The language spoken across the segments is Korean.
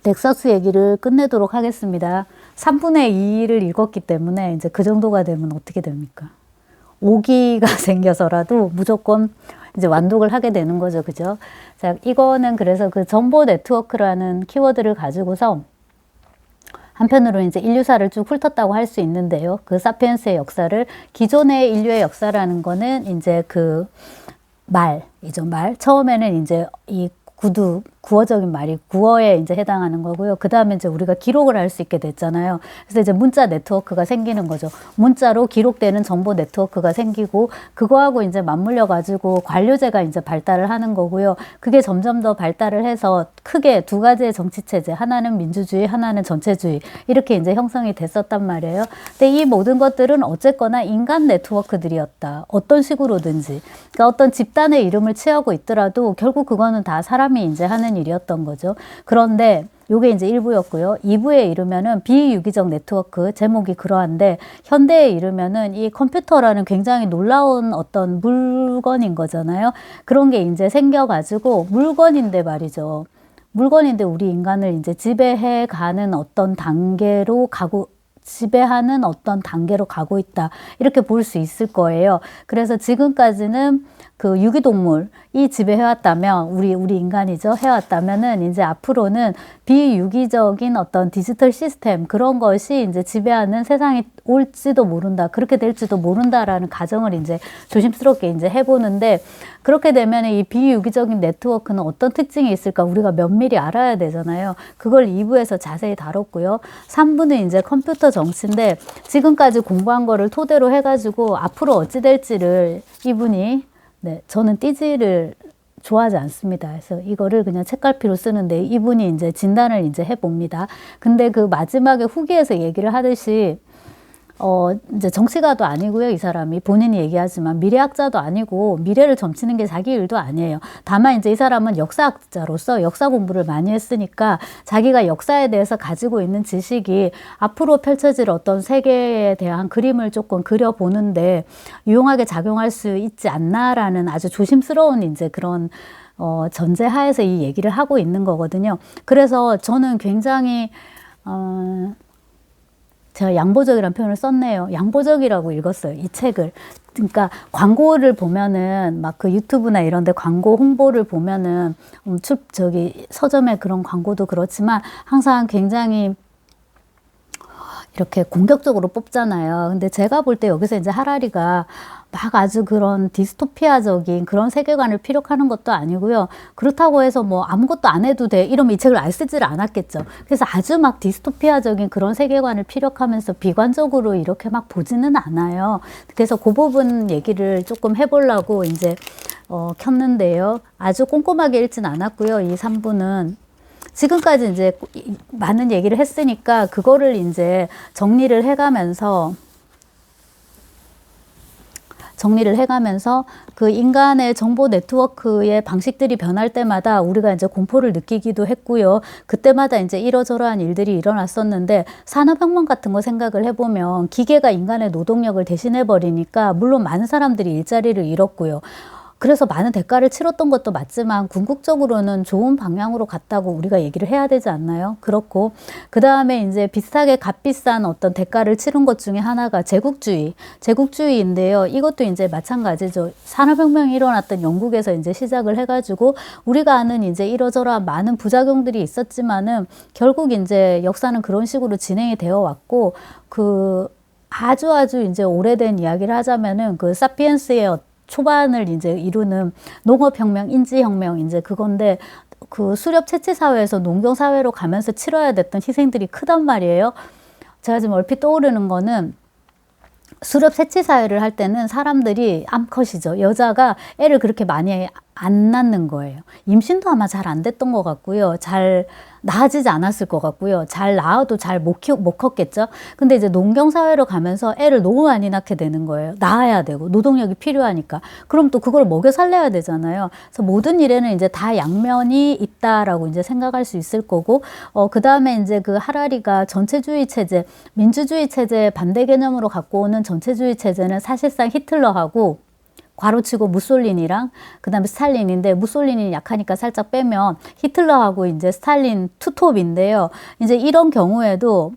넥서스 얘기를 끝내도록 하겠습니다. 3분의 2를 읽었기 때문에 이제 그 정도가 되면 어떻게 됩니까? 오기가 생겨서라도 무조건 이제 완독을 하게 되는 거죠. 그죠? 자, 이거는 그래서 그 정보 네트워크라는 키워드를 가지고서 한편으로 이제 인류사를 쭉 훑었다고 할 수 있는데요. 그 사피엔스의 역사를, 기존의 인류의 역사라는 거는 이제 그 말이죠. 말. 처음에는 이제 이 구어적인 말이 구어에 이제 해당하는 거고요. 그 다음에 이제 우리가 기록을 할 수 있게 됐잖아요. 그래서 이제 문자 네트워크가 생기는 거죠. 문자로 기록되는 정보 네트워크가 생기고, 그거하고 이제 맞물려 가지고 관료제가 이제 발달을 하는 거고요. 그게 점점 더 발달을 해서 크게 두 가지의 정치 체제, 하나는 민주주의, 하나는 전체주의, 이렇게 이제 형성이 됐었단 말이에요. 근데 이 모든 것들은 어쨌거나 인간 네트워크들이었다. 어떤 식으로든지. 그러니까 어떤 집단의 이름을 취하고 있더라도 결국 그거는 다 사람이 이제 하는 일이었던 거죠. 그런데 요게 이제 1부였고요. 2부에 이르면은 비유기적 네트워크, 제목이 그러한데, 현대에 이르면은 이 컴퓨터라는 굉장히 놀라운 어떤 물건인 거잖아요. 그런 게 이제 생겨가지고, 물건인데 말이죠. 물건인데 우리 인간을 이제 지배하는 어떤 단계로 가고 있다. 이렇게 볼 수 있을 거예요. 그래서 지금까지는 그 유기동물이 지배해왔다면, 우리 인간이죠. 해왔다면은, 이제 앞으로는 비유기적인 어떤 디지털 시스템, 그런 것이 이제 지배하는 세상이 올지도 모른다. 그렇게 될지도 모른다라는 가정을 이제 조심스럽게 이제 해보는데, 그렇게 되면 이 비유기적인 네트워크는 어떤 특징이 있을까 우리가 면밀히 알아야 되잖아요. 그걸 2부에서 자세히 다뤘고요. 3부는 이제 컴퓨터 정치인데, 지금까지 공부한 거를 토대로 해가지고 앞으로 어찌 될지를 이분이, 네, 저는 띠지를 좋아하지 않습니다. 그래서 이거를 그냥 책갈피로 쓰는데, 이분이 이제 진단을 이제 해봅니다. 근데 그 마지막에 후기에서 얘기를 하듯이, 이제 정치가도 아니고요. 이 사람이 본인이 얘기하지만 미래학자도 아니고, 미래를 점치는 게 자기 일도 아니에요. 다만 이제 이 사람은 역사학자로서 역사 공부를 많이 했으니까 자기가 역사에 대해서 가지고 있는 지식이 앞으로 펼쳐질 어떤 세계에 대한 그림을 조금 그려보는데 유용하게 작용할 수 있지 않나라는 아주 조심스러운 이제 그런 전제하에서 이 얘기를 하고 있는 거거든요. 그래서 저는 굉장히 제가 양보적이라는 표현을 썼네요. 양보적이라고 읽었어요. 이 책을. 그러니까 광고를 보면은 막 그 유튜브나 이런 데 광고 홍보를 보면은 서점의 그런 광고도 그렇지만 항상 굉장히 이렇게 공격적으로 뽑잖아요. 근데 제가 볼 때 여기서 이제 하라리가 막 아주 그런 디스토피아적인 그런 세계관을 피력하는 것도 아니고요. 그렇다고 해서 뭐 아무것도 안 해도 돼 이러면 이 책을 쓰지를 않았겠죠. 그래서 아주 막 디스토피아적인 그런 세계관을 피력하면서 비관적으로 이렇게 막 보지는 않아요. 그래서 그 부분 얘기를 조금 해보려고 이제 켰는데요. 아주 꼼꼼하게 읽진 않았고요. 이 3부는. 지금까지 이제 많은 얘기를 했으니까 그거를 이제 정리를 해가면서 그 인간의 정보 네트워크의 방식들이 변할 때마다 우리가 이제 공포를 느끼기도 했고요. 그때마다 이제 이러저러한 일들이 일어났었는데, 산업혁명 같은 거 생각을 해보면 기계가 인간의 노동력을 대신해 버리니까 물론 많은 사람들이 일자리를 잃었고요. 그래서 많은 대가를 치렀던 것도 맞지만 궁극적으로는 좋은 방향으로 갔다고 우리가 얘기를 해야 되지 않나요? 그렇고, 그 다음에 이제 비슷하게 값비싼 어떤 대가를 치른 것 중에 하나가 제국주의인데요. 이것도 이제 마찬가지죠. 산업혁명이 일어났던 영국에서 이제 시작을 해가지고 우리가 아는 이제 이러저러한 많은 부작용들이 있었지만은 결국 이제 역사는 그런 식으로 진행이 되어 왔고, 그 아주 이제 오래된 이야기를 하자면은 그 사피엔스의 초반을 이제 이루는 농업혁명, 인지혁명, 이제 그건데, 그 수렵 채취 사회에서 농경 사회로 가면서 치러야 됐던 희생들이 크단 말이에요. 제가 지금 얼핏 떠오르는 거는, 수렵 채취 사회를 할 때는 사람들이 암컷이죠. 여자가 애를 그렇게 많이 안 낳는 거예요. 임신도 아마 잘 안 됐던 것 같고요. 잘 낳아지지 않았을 것 같고요. 잘 낳아도 잘 못 컸겠죠. 근데 이제 농경사회로 가면서 애를 너무 많이 낳게 되는 거예요. 낳아야 되고 노동력이 필요하니까. 그럼 또 그걸 먹여 살려야 되잖아요. 그래서 모든 일에는 이제 다 양면이 있다라고 이제 생각할 수 있을 거고, 그 다음에 이제 그 하라리가 전체주의 체제, 민주주의 체제 반대 개념으로 갖고 오는 전체주의 체제는 사실상 히틀러하고 괄호치고 무솔리니랑 그다음에 스탈린인데, 무솔리니 약하니까 살짝 빼면 히틀러하고 이제 스탈린 투톱인데요. 이제 이런 경우에도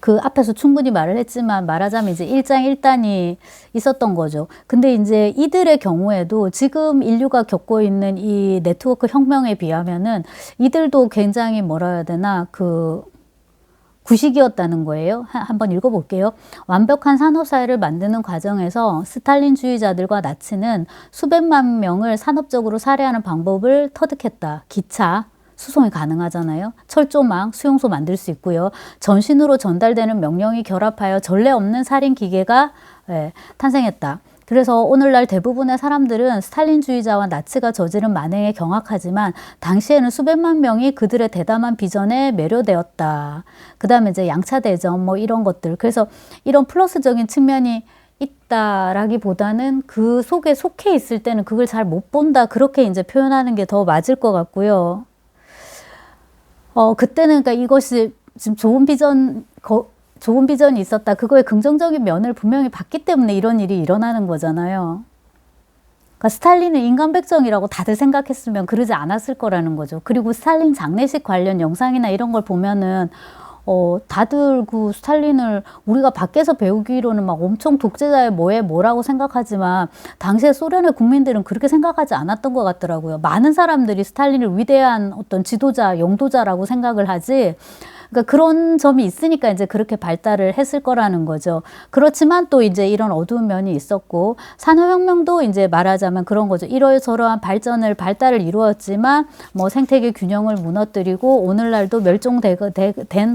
그 앞에서 충분히 말을 했지만, 말하자면 이제 일장일단이 있었던 거죠. 근데 이제 이들의 경우에도 지금 인류가 겪고 있는 이 네트워크 혁명에 비하면은 이들도 굉장히 뭐라 해야 되나, 그 구식이었다는 거예요. 한번 읽어볼게요. 완벽한 산업사회를 만드는 과정에서 스탈린주의자들과 나치는 수백만 명을 산업적으로 살해하는 방법을 터득했다. 기차, 수송이 가능하잖아요. 철조망, 수용소 만들 수 있고요. 전신으로 전달되는 명령이 결합하여 전례 없는 살인 기계가 탄생했다. 그래서 오늘날 대부분의 사람들은 스탈린주의자와 나치가 저지른 만행에 경악하지만 당시에는 수백만 명이 그들의 대담한 비전에 매료되었다. 그 다음에 이제 양차 대전 뭐 이런 것들. 그래서 이런 플러스적인 측면이 있다라기보다는 그 속에 속해 있을 때는 그걸 잘 못 본다, 그렇게 이제 표현하는 게 더 맞을 것 같고요. 그때는 그러니까 이것이 지금 좋은 비전이 있었다, 그거의 긍정적인 면을 분명히 봤기 때문에 이런 일이 일어나는 거잖아요. 그러니까 스탈린은 인간백정이라고 다들 생각했으면 그러지 않았을 거라는 거죠. 그리고 스탈린 장례식 관련 영상이나 이런 걸 보면은 다들 그 스탈린을 우리가 밖에서 배우기로는 막 엄청 독재자의 뭐라고 생각하지만 당시에 소련의 국민들은 그렇게 생각하지 않았던 것 같더라고요. 많은 사람들이 스탈린을 위대한 어떤 지도자, 영도자라고 생각을 하지, 그러니까 그런 점이 있으니까 이제 그렇게 발달을 했을 거라는 거죠. 그렇지만 또 이제 이런 어두운 면이 있었고, 산업혁명도 이제 말하자면 그런 거죠. 이러저러한 발달을 이루었지만 뭐 생태계 균형을 무너뜨리고 오늘날도 멸종된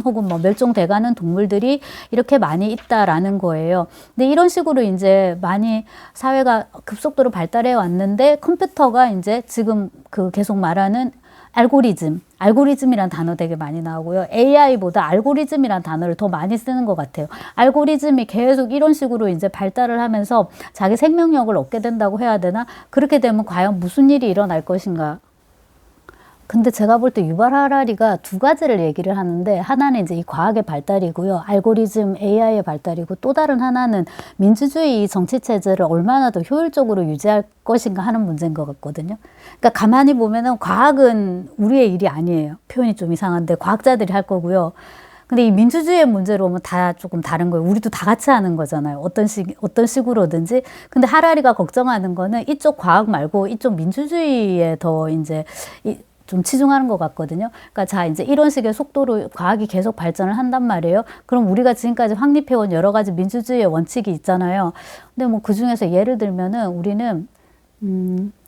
혹은 뭐 멸종돼가는 동물들이 이렇게 많이 있다라는 거예요. 근데 이런 식으로 이제 많이 사회가 급속도로 발달해 왔는데, 컴퓨터가 이제 지금 그 계속 말하는 알고리즘이란 단어 되게 많이 나오고요. AI보다 알고리즘이란 단어를 더 많이 쓰는 것 같아요. 알고리즘이 계속 이런 식으로 이제 발달을 하면서 자기 생명력을 얻게 된다고 해야 되나? 그렇게 되면 과연 무슨 일이 일어날 것인가? 근데 제가 볼 때 유발 하라리가 두 가지를 얘기를 하는데, 하나는 이제 이 과학의 발달이고요. 알고리즘 AI의 발달이고, 또 다른 하나는 민주주의 정치 체제를 얼마나 더 효율적으로 유지할 것인가 하는 문제인 것 같거든요. 그러니까 가만히 보면은 과학은 우리의 일이 아니에요. 표현이 좀 이상한데 과학자들이 할 거고요. 근데 이 민주주의의 문제로 오면 다 조금 다른 거예요. 우리도 다 같이 하는 거잖아요. 어떤 식으로든지. 근데 하라리가 걱정하는 거는 이쪽 과학 말고 이쪽 민주주의에 더 이제 좀 치중하는 것 같거든요. 그러니까 자, 이제 이런 식의 속도로 과학이 계속 발전을 한단 말이에요. 그럼 우리가 지금까지 확립해온 여러 가지 민주주의의 원칙이 있잖아요. 근데 뭐 그 중에서 예를 들면은 우리는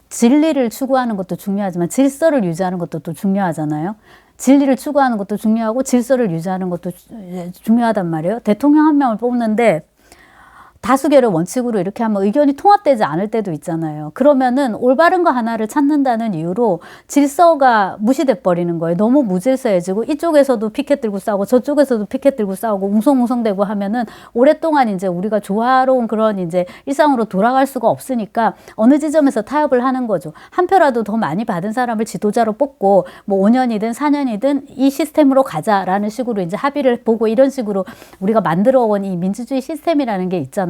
진리를 추구하는 것도 중요하지만 질서를 유지하는 것도 또 중요하잖아요. 진리를 추구하는 것도 중요하고 질서를 유지하는 것도 중요하단 말이에요. 대통령 한 명을 뽑는데 다수결의 원칙으로 이렇게 하면 의견이 통합되지 않을 때도 있잖아요. 그러면은 올바른 거 하나를 찾는다는 이유로 질서가 무시돼 버리는 거예요. 너무 무질서해지고 이쪽에서도 피켓 들고 싸우고 저쪽에서도 피켓 들고 싸우고 웅성웅성대고 하면은 오랫동안 이제 우리가 조화로운 그런 이제 일상으로 돌아갈 수가 없으니까 어느 지점에서 타협을 하는 거죠. 한 표라도 더 많이 받은 사람을 지도자로 뽑고 뭐 5년이든 4년이든 이 시스템으로 가자라는 식으로 이제 합의를 보고, 이런 식으로 우리가 만들어 온 이 민주주의 시스템이라는 게 있잖아요.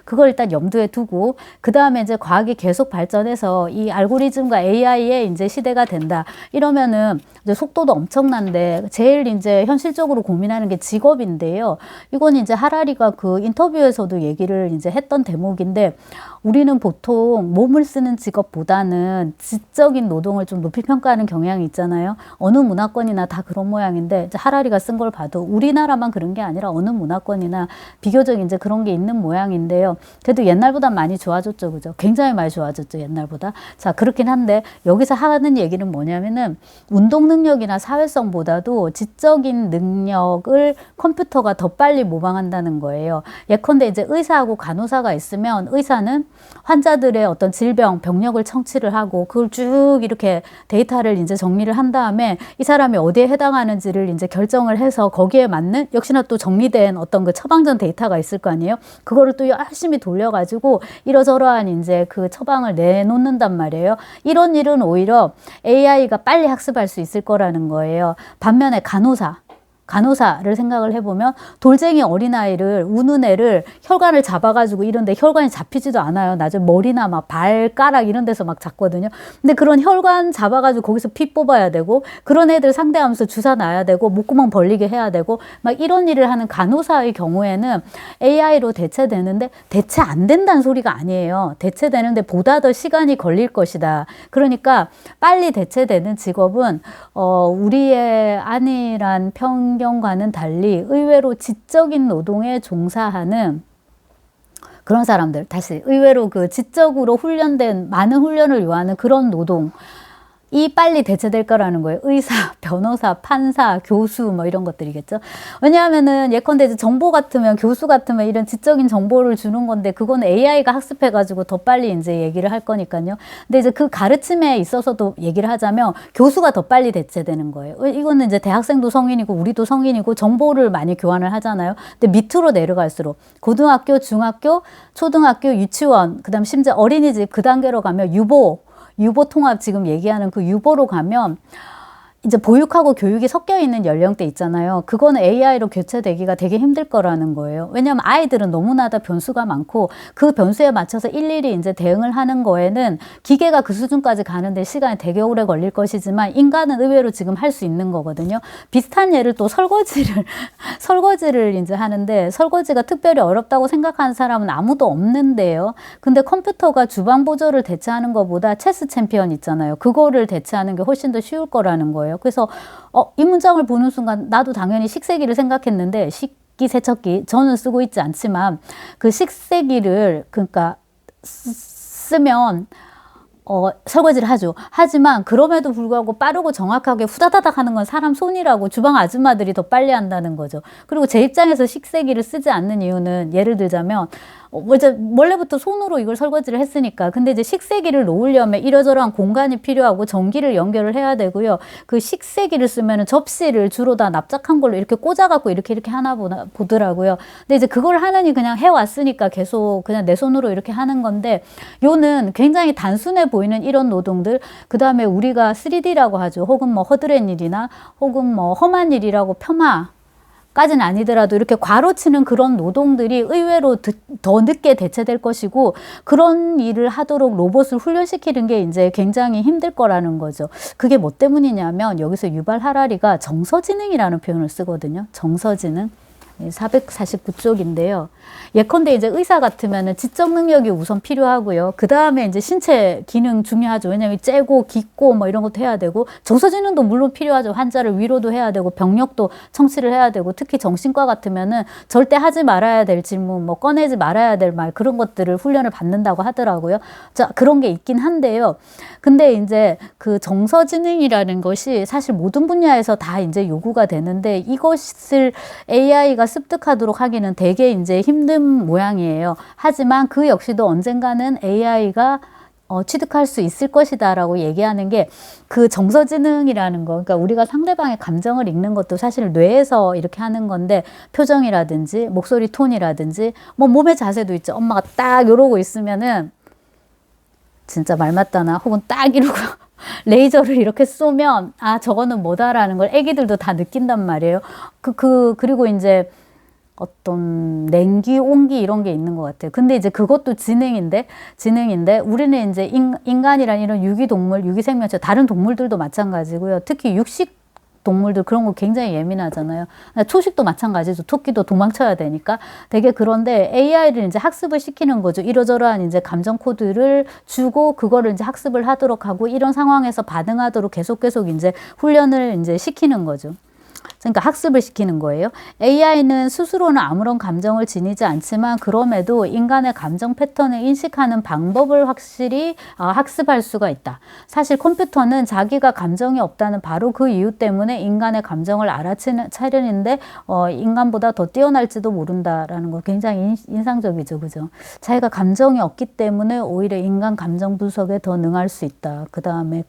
그걸 일단 염두에 두고, 그 다음에 이제 과학이 계속 발전해서 이 알고리즘과 AI의 이제 시대가 된다. 이러면은 이제 속도도 엄청난데, 제일 이제 현실적으로 고민하는 게 직업인데요. 이건 이제 하라리가 그 인터뷰에서도 얘기를 이제 했던 대목인데, 우리는 보통 몸을 쓰는 직업보다는 지적인 노동을 좀 높이 평가하는 경향이 있잖아요. 어느 문화권이나 다 그런 모양인데, 이제 하라리가 쓴 걸 봐도 우리나라만 그런 게 아니라 어느 문화권이나 비교적 이제 그런 게 있는 모양인데요. 그래도 옛날보다 많이 좋아졌죠, 그죠? 굉장히 많이 좋아졌죠, 옛날보다. 자, 그렇긴 한데 여기서 하는 얘기는 뭐냐면은 운동 능력이나 사회성보다도 지적인 능력을 컴퓨터가 더 빨리 모방한다는 거예요. 예컨대 이제 의사하고 간호사가 있으면 의사는 환자들의 어떤 질병, 병력을 청취를 하고 그걸 쭉 이렇게 데이터를 이제 정리를 한 다음에 이 사람이 어디에 해당하는지를 이제 결정을 해서 거기에 맞는, 역시나 또 정리된 어떤 그 처방전 데이터가 있을 거 아니에요. 그거를 또 열심히 돌려가지고 이러저러한 이제 그 처방을 내놓는단 말이에요. 이런 일은 오히려 AI가 빨리 학습할 수 있을 거라는 거예요. 반면에 간호사, 간호사를 생각을 해보면 돌쟁이 어린아이를 우는 애를 혈관을 잡아가지고 이런데 혈관이 잡히지도 않아요. 나중에 머리나 막 발가락 이런 데서 막 잡거든요. 근데 그런 혈관 잡아가지고 거기서 피 뽑아야 되고 그런 애들 상대하면서 주사 놔야 되고 목구멍 벌리게 해야 되고 막 이런 일을 하는 간호사의 경우에는 AI로 대체되는데 대체 안 된다는 소리가 아니에요. 대체되는데 보다 더 시간이 걸릴 것이다. 그러니까 빨리 대체되는 직업은 우리의 안일한 편견과는 달리 의외로 지적인 노동에 종사하는 그런 사람들, 다시 의외로 그 지적으로 훈련된 많은 훈련을 요하는 그런 노동 이 빨리 대체될 거라는 거예요. 의사, 변호사, 판사, 교수 뭐 이런 것들이겠죠. 왜냐하면은 예컨대 이제 정보 같으면 교수 같으면 이런 지적인 정보를 주는 건데 그건 AI가 학습해가지고 더 빨리 이제 얘기를 할 거니까요. 근데 이제 그 가르침에 있어서도 얘기를 하자면 교수가 더 빨리 대체되는 거예요. 이거는 이제 대학생도 성인이고 우리도 성인이고 정보를 많이 교환을 하잖아요. 근데 밑으로 내려갈수록 고등학교, 중학교, 초등학교, 유치원, 그다음 심지어 어린이집 그 단계로 가면 유보 통합 지금 얘기하는 그 유보로 가면 이제 보육하고 교육이 섞여 있는 연령대 있잖아요. 그거는 AI로 교체되기가 되게 힘들 거라는 거예요. 왜냐하면 아이들은 너무나 다 변수가 많고 그 변수에 맞춰서 일일이 이제 대응을 하는 거에는 기계가 그 수준까지 가는데 시간이 되게 오래 걸릴 것이지만 인간은 의외로 지금 할 수 있는 거거든요. 비슷한 예를 또 설거지를 이제 하는데 설거지가 특별히 어렵다고 생각하는 사람은 아무도 없는데요. 근데 컴퓨터가 주방 보조를 대체하는 것보다 체스 챔피언 있잖아요. 그거를 대체하는 게 훨씬 더 쉬울 거라는 거예요. 그래서 이 문장을 보는 순간 나도 당연히 식세기를 생각했는데 식기 세척기 저는 쓰고 있지 않지만 그 식세기를 그러니까 쓰면 설거지를 하죠. 하지만 그럼에도 불구하고 빠르고 정확하게 후다다닥 하는 건 사람 손이라고 주방 아줌마들이 더 빨리 한다는 거죠. 그리고 제 입장에서 식세기를 쓰지 않는 이유는 예를 들자면 이제 원래부터 손으로 이걸 설거지를 했으니까 근데 이제 식세기를 놓으려면 이러저러한 공간이 필요하고 전기를 연결을 해야 되고요. 그 식세기를 쓰면은 접시를 주로 다 납작한 걸로 이렇게 꽂아갖고 이렇게 하나 보더라고요. 근데 이제 그걸 하느니 그냥 해왔으니까 계속 그냥 내 손으로 이렇게 하는 건데 요는 굉장히 단순해 보이는 이런 노동들 그 다음에 우리가 3D라고 하죠. 혹은 뭐 허드렛 일이나 혹은 뭐 험한 일이라고 까지는 아니더라도 이렇게 괄호치는 그런 노동들이 의외로 더 늦게 대체될 것이고 그런 일을 하도록 로봇을 훈련시키는 게 이제 굉장히 힘들 거라는 거죠. 그게 뭐 때문이냐면 여기서 유발 하라리가 정서지능이라는 표현을 쓰거든요. 정서지능. 449쪽인데요. 예컨대 이제 의사 같으면은 지적 능력이 우선 필요하고요. 그 다음에 이제 신체 기능 중요하죠. 왜냐면 째고 깃고 뭐 이런 것도 해야 되고 정서지능도 물론 필요하죠. 환자를 위로도 해야 되고 병력도 청취를 해야 되고 특히 정신과 같으면은 절대 하지 말아야 될 질문, 뭐 꺼내지 말아야 될 말 그런 것들을 훈련을 받는다고 하더라고요. 자, 그런 게 있긴 한데요. 근데 이제 그 정서지능이라는 것이 사실 모든 분야에서 다 이제 요구가 되는데 이것을 AI가 습득하도록 하기는 되게 이제 힘든 모양이에요. 하지만 그 역시도 언젠가는 AI가 취득할 수 있을 것이다 라고 얘기하는 게 그 정서지능이라는 거, 그러니까 우리가 상대방의 감정을 읽는 것도 사실 뇌에서 이렇게 하는 건데 표정이라든지 목소리 톤이라든지 뭐 몸의 자세도 있죠. 엄마가 딱 이러고 있으면은 진짜 말 맞다나 혹은 딱 이러고 레이저를 이렇게 쏘면 아 저거는 뭐다라는 걸 애기들도 다 느낀단 말이에요. 그리고 이제 어떤 냉기, 온기 이런 게 있는 것 같아요. 근데 이제 그것도 지능인데 우리는 이제 인간이란 이런 유기동물, 유기생명체 다른 동물들도 마찬가지고요. 특히 육식 동물들 그런 거 굉장히 예민하잖아요. 초식도 마찬가지죠. 토끼도 도망쳐야 되니까. 되게 그런데 AI를 이제 학습을 시키는 거죠. 이러저러한 이제 감정 코드를 주고 그거를 이제 학습을 하도록 하고 이런 상황에서 반응하도록 계속 이제 훈련을 이제 시키는 거죠. 그러니까 학습을 시키는 거예요. AI는 스스로는 아무런 감정을 지니지 않지만 그럼에도 인간의 감정 패턴을 인식하는 방법을 확실히 학습할 수가 있다. 사실 컴퓨터는 자기가 감정이 없다는 바로 그 이유 때문에 인간의 감정을 알아차리는데 인간보다 더 뛰어날지도 모른다라는 거 굉장히 인상적이죠. 그죠? 자기가 감정이 없기 때문에 오히려 인간 감정 분석에 더 능할 수 있다. 그 다음에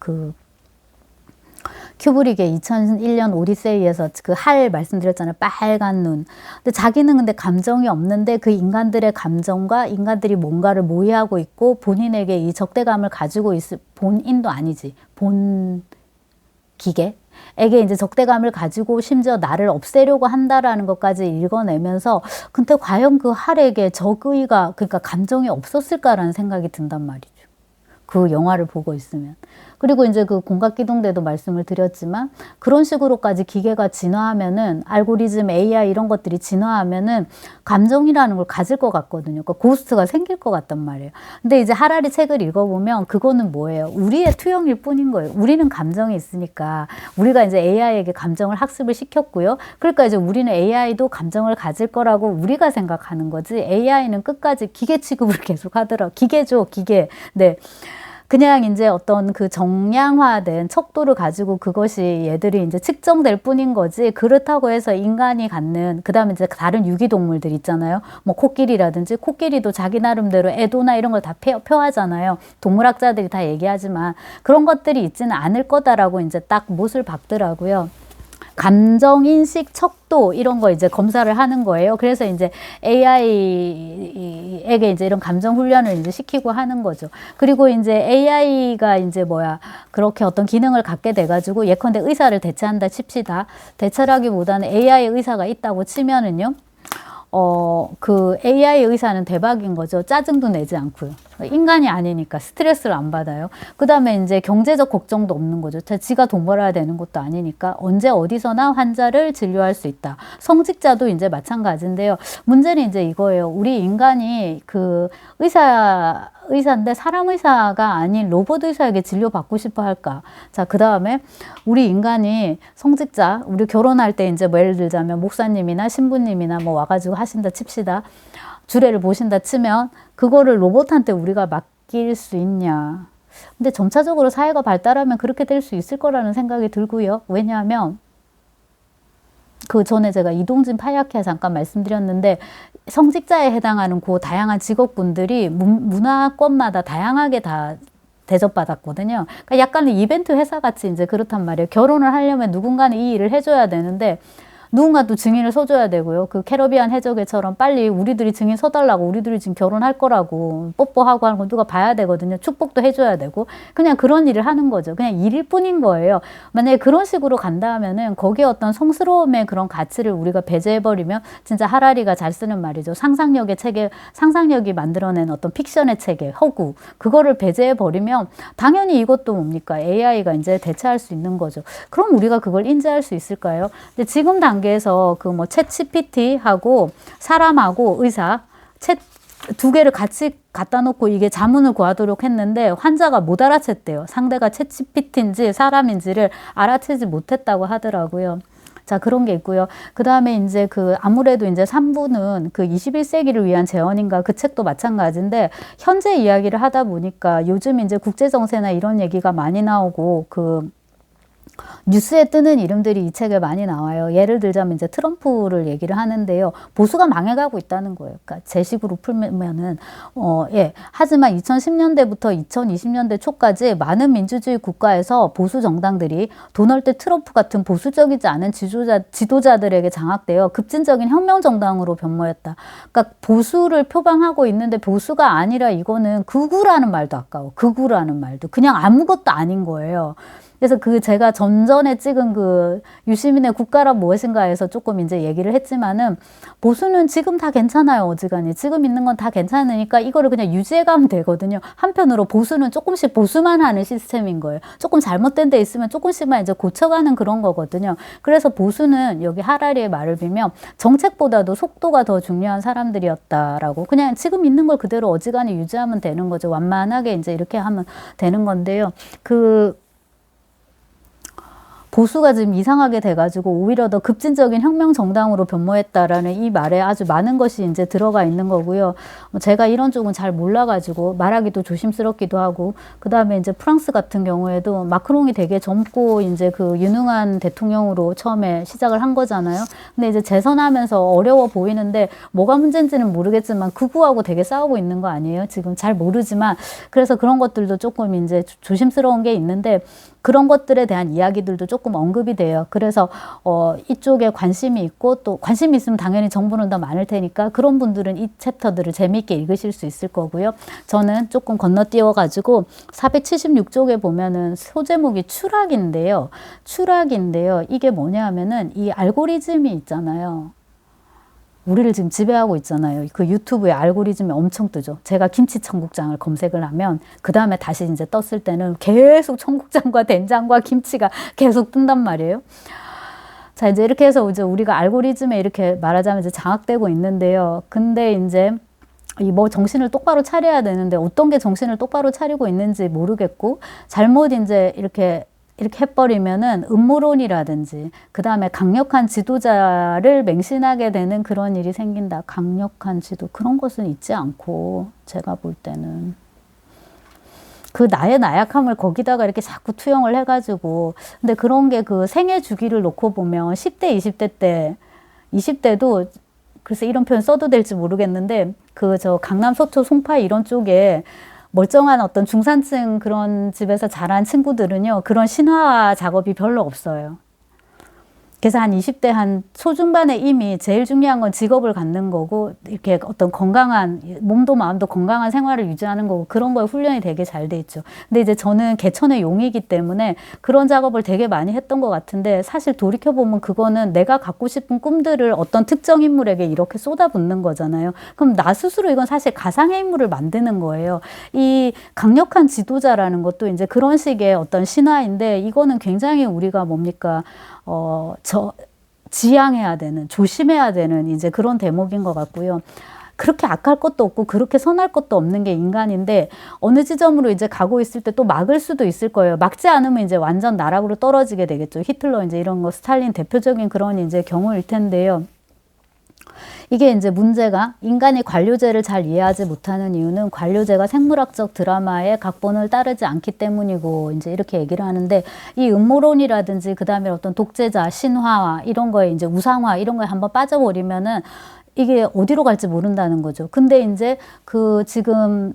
큐브릭의 2001년 오디세이에서 그 할 말씀드렸잖아요. 빨간 눈. 근데 자기는 근데 감정이 없는데 그 인간들의 감정과 인간들이 뭔가를 모의하고 있고 본인에게 이 적대감을 가지고 있을 본인도 아니지. 본 기계. 에게 이제 적대감을 가지고 심지어 나를 없애려고 한다라는 것까지 읽어내면서 근데 과연 그 할에게 적의가 그러니까 감정이 없었을까라는 생각이 든단 말이죠. 그 영화를 보고 있으면. 그리고 이제 그 공각기동대도 말씀을 드렸지만 그런 식으로까지 기계가 진화하면은 알고리즘 AI 이런 것들이 진화하면은 감정이라는 걸 가질 것 같거든요. 그러니까 고스트가 생길 것 같단 말이에요. 근데 이제 하라리 책을 읽어보면 그거는 뭐예요? 우리의 투영일 뿐인 거예요. 우리는 감정이 있으니까 우리가 이제 AI에게 감정을 학습을 시켰고요. 그러니까 이제 우리는 AI도 감정을 가질 거라고 우리가 생각하는 거지 AI는 끝까지 기계 취급을 계속 하더라고요. 기계죠, 기계. 네. 그냥 이제 어떤 그 정량화된 척도를 가지고 그것이 얘들이 이제 측정될 뿐인 거지 그렇다고 해서 인간이 갖는 그 다음에 이제 다른 유기동물들 있잖아요. 뭐 코끼리라든지 코끼리도 자기 나름대로 애도나 이런 걸 다 표하잖아요. 동물학자들이 다 얘기하지만 그런 것들이 있지는 않을 거다라고 이제 딱 못을 박더라고요. 감정인식 척도 이런 거 이제 검사를 하는 거예요. 그래서 이제 AI에게 이제 이런 감정 훈련을 이제 시키고 하는 거죠. 그리고 이제 AI가 이제 그렇게 어떤 기능을 갖게 돼가지고 예컨대 의사를 대체한다 칩시다. 대체라기보다는 AI 의사가 있다고 치면은요. 그 AI 의사는 대박인 거죠. 짜증도 내지 않고요. 인간이 아니니까 스트레스를 안 받아요. 그 다음에 이제 경제적 걱정도 없는 거죠. 지가 돈 벌어야 되는 것도 아니니까 언제 어디서나 환자를 진료할 수 있다. 성직자도 이제 마찬가지인데요. 문제는 이제 이거예요. 우리 인간이 그 의사인데 사람 의사가 아닌 로봇 의사에게 진료받고 싶어 할까? 자, 그 다음에 우리 인간이 성직자, 우리 결혼할 때 이제 뭐 예를 들자면 목사님이나 신부님이나 뭐 와가지고 하신다 칩시다. 주례를 보신다 치면 그거를 로봇한테 우리가 맡길 수 있냐. 근데 점차적으로 사회가 발달하면 그렇게 될 수 있을 거라는 생각이 들고요. 왜냐하면 그 전에 제가 이동진 파야케 잠깐 말씀드렸는데 성직자에 해당하는 그 다양한 직업군들이 문화권마다 다양하게 다 대접받았거든요. 그러니까 약간의 이벤트 회사 같이 이제 그렇단 말이에요. 결혼을 하려면 누군가는 이 일을 해줘야 되는데 누군가 또 증인을 서줘야 되고요. 그 캐러비안 해적에처럼 빨리 우리들이 증인 서달라고 우리들이 지금 결혼할 거라고 뽀뽀하고 하는 거 누가 봐야 되거든요. 축복도 해줘야 되고 그냥 그런 일을 하는 거죠. 그냥 일일 뿐인 거예요. 만약에 그런 식으로 간다 하면은 거기에 어떤 성스러움의 그런 가치를 우리가 배제해버리면 진짜 하라리가 잘 쓰는 말이죠. 상상력의 체계, 상상력이 만들어낸 어떤 픽션의 체계, 허구 그거를 배제해버리면 당연히 이것도 뭡니까? AI가 이제 대체할 수 있는 거죠. 그럼 우리가 그걸 인지할 수 있을까요? 근데 지금 단계에서 그 뭐 챗 GPT하고 사람하고 의사 챗 두 개를 같이 갖다 놓고 이게 자문을 구하도록 했는데 환자가 못 알아챘대요. 상대가 챗 GPT인지 사람인지를 알아채지 못했다고 하더라고요. 자, 그런 게 있고요. 그 다음에 이제 아무래도 이제 3부는 그 21세기를 위한 재원인가 그 책도 마찬가지인데 현재 이야기를 하다 보니까 요즘 이제 국제정세나 이런 얘기가 많이 나오고 뉴스에 뜨는 이름들이 이 책에 많이 나와요. 예를 들자면 이제 트럼프를 얘기를 하는데요. 보수가 망해가고 있다는 거예요. 그러니까 제 식으로 풀면은, 하지만 2010년대부터 2020년대 초까지 많은 민주주의 국가에서 보수 정당들이 도널드 트럼프 같은 보수적이지 않은 지도자들에게 장악되어 급진적인 혁명 정당으로 변모했다. 그러니까 보수를 표방하고 있는데 보수가 아니라 이거는 극우라는 말도 아까워. 극우라는 말도. 그냥 아무것도 아닌 거예요. 그래서 제가 전전에 찍은 유시민의 국가란 무엇인가에서 조금 이제 얘기를 했지만은 보수는 지금 다 괜찮아요. 어지간히. 지금 있는 건 다 괜찮으니까 이거를 그냥 유지해가면 되거든요. 한편으로 보수는 조금씩 보수만 하는 시스템인 거예요. 조금 잘못된 데 있으면 조금씩만 이제 고쳐가는 그런 거거든요. 그래서 보수는 여기 하라리의 말을 빌면 정책보다도 속도가 더 중요한 사람들이었다라고 그냥 지금 있는 걸 그대로 어지간히 유지하면 되는 거죠. 완만하게 이제 이렇게 하면 되는 건데요. 보수가 지금 이상하게 돼가지고 오히려 더 급진적인 혁명 정당으로 변모했다라는 이 말에 아주 많은 것이 이제 들어가 있는 거고요. 제가 이런 쪽은 잘 몰라가지고 말하기도 조심스럽기도 하고, 그 다음에 이제 프랑스 같은 경우에도 마크롱이 되게 젊고 이제 유능한 대통령으로 처음에 시작을 한 거잖아요. 근데 이제 재선하면서 어려워 보이는데 뭐가 문제인지는 모르겠지만 극우하고 되게 싸우고 있는 거 아니에요? 지금 잘 모르지만 그래서 그런 것들도 조금 이제 조심스러운 게 있는데 그런 것들에 대한 이야기들도 조금 조금 언급이 돼요. 그래서 이쪽에 관심이 있고 또 관심이 있으면 당연히 정보는 더 많을 테니까 그런 분들은 이 챕터들을 재미있게 읽으실 수 있을 거고요. 저는 조금 건너뛰어 가지고 476쪽에 보면은 소제목이 추락인데요. 이게 뭐냐 하면은 이 알고리즘이 있잖아요. 우리를 지금 지배하고 있잖아요. 그 유튜브에 알고리즘이 엄청 뜨죠. 제가 김치 청국장을 검색을 하면 그 다음에 다시 이제 떴을 때는 계속 청국장과 된장과 김치가 계속 뜬단 말이에요. 자, 이제 이렇게 해서 이제 우리가 알고리즘에 이렇게 말하자면 이제 장악되고 있는데요. 근데 이제 이 뭐 정신을 똑바로 차려야 되는데 어떤 게 정신을 똑바로 차리고 있는지 모르겠고 잘못 이제 이렇게 해버리면은 음모론이라든지 그 다음에 강력한 지도자를 맹신하게 되는 그런 일이 생긴다. 강력한 지도 그런 것은 있지 않고 제가 볼 때는 그 나의 나약함을 거기다가 이렇게 자꾸 투영을 해가지고 근데 그런 게 그 생애 주기를 놓고 보면 10대 20대 때 20대도 글쎄 이런 표현 써도 될지 모르겠는데 그 저 강남 서초 송파 이런 쪽에 멀쩡한 어떤 중산층 그런 집에서 자란 친구들은요, 그런 신화 작업이 별로 없어요. 그래서 한 20대 한 초중반에 이미 제일 중요한 건 직업을 갖는 거고, 이렇게 어떤 건강한, 몸도 마음도 건강한 생활을 유지하는 거고, 그런 거에 훈련이 되게 잘 돼 있죠. 근데 이제 저는 개천의 용이기 때문에 그런 작업을 되게 많이 했던 것 같은데, 사실 돌이켜보면 그거는 내가 갖고 싶은 꿈들을 어떤 특정 인물에게 이렇게 쏟아붓는 거잖아요. 그럼 나 스스로 이건 사실 가상의 인물을 만드는 거예요. 이 강력한 지도자라는 것도 이제 그런 식의 어떤 신화인데, 이거는 굉장히 우리가 뭡니까? 지양해야 되는, 조심해야 되는 이제 그런 대목인 것 같고요. 그렇게 악할 것도 없고 그렇게 선할 것도 없는 게 인간인데 어느 지점으로 이제 가고 있을 때 또 막을 수도 있을 거예요. 막지 않으면 이제 완전 나락으로 떨어지게 되겠죠. 히틀러 이제 이런 거 스탈린 대표적인 그런 이제 경우일 텐데요. 이게 이제 문제가 인간이 관료제를 잘 이해하지 못하는 이유는 관료제가 생물학적 드라마의 각본을 따르지 않기 때문이고 이제 이렇게 얘기를 하는데 이 음모론이라든지 그 다음에 어떤 독재자, 신화와 이런 거에 이제 우상화 이런 거에 한번 빠져버리면은 이게 어디로 갈지 모른다는 거죠. 근데 이제 그 지금